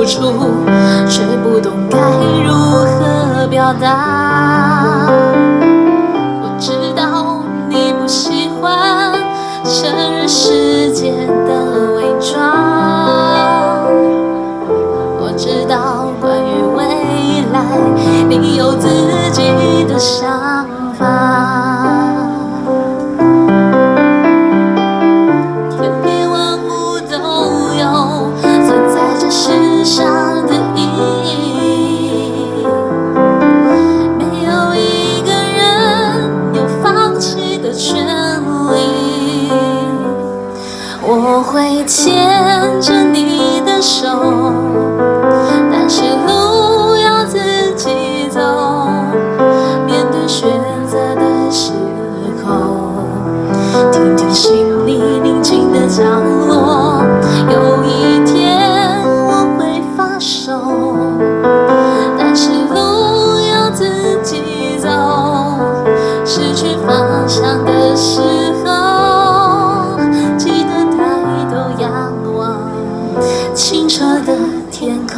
出，却不懂该如何表达。我知道你不喜欢承认世界的伪装，我知道关于未来你有自己的想法。世上的意义，没有一个人有放弃的权利。我会牵着你的手，但是路要自己走。面对选择的时候，听听心里宁静的角落。有一天但是路要自己走，失去方向的时候，记得抬头仰望清澈的天空。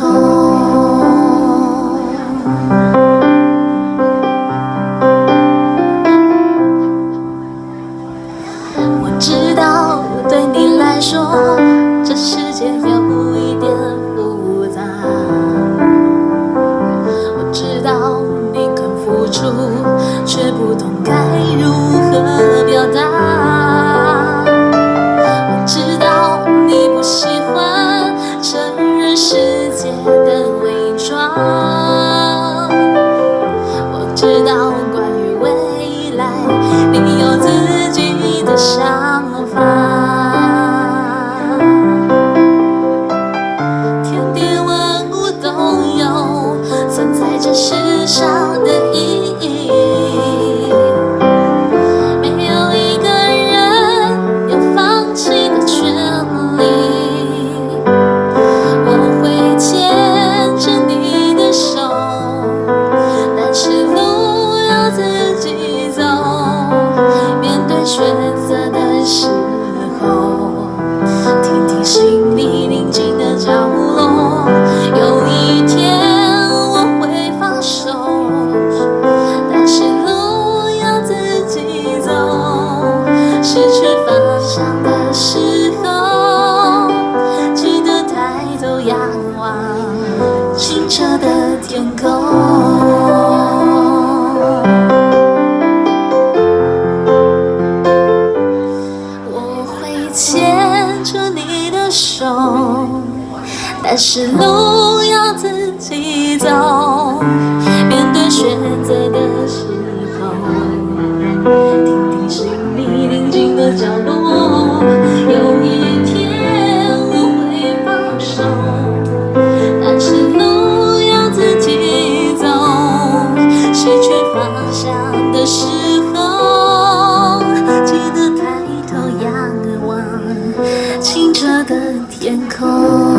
我知道对你来说，这世界有一点复杂，我知道你肯付出，却不懂该如何表达。我知道你不喜欢承认世界的伪装，我知道关于未来你有自己的想法。这世上的意义，没有一个人有放弃的权利。我会牵着你的手，但是路要自己走。面对选择的时候，听听心里宁静的角落。有一天失去方向的时候，记得抬头仰望清澈的天空。我会牵着你的手，但是路要自己走。面对选择的时候，的角落，有一天我会放手，但是路要自己走。失去方向的时候，记得抬头仰望清澈的天空。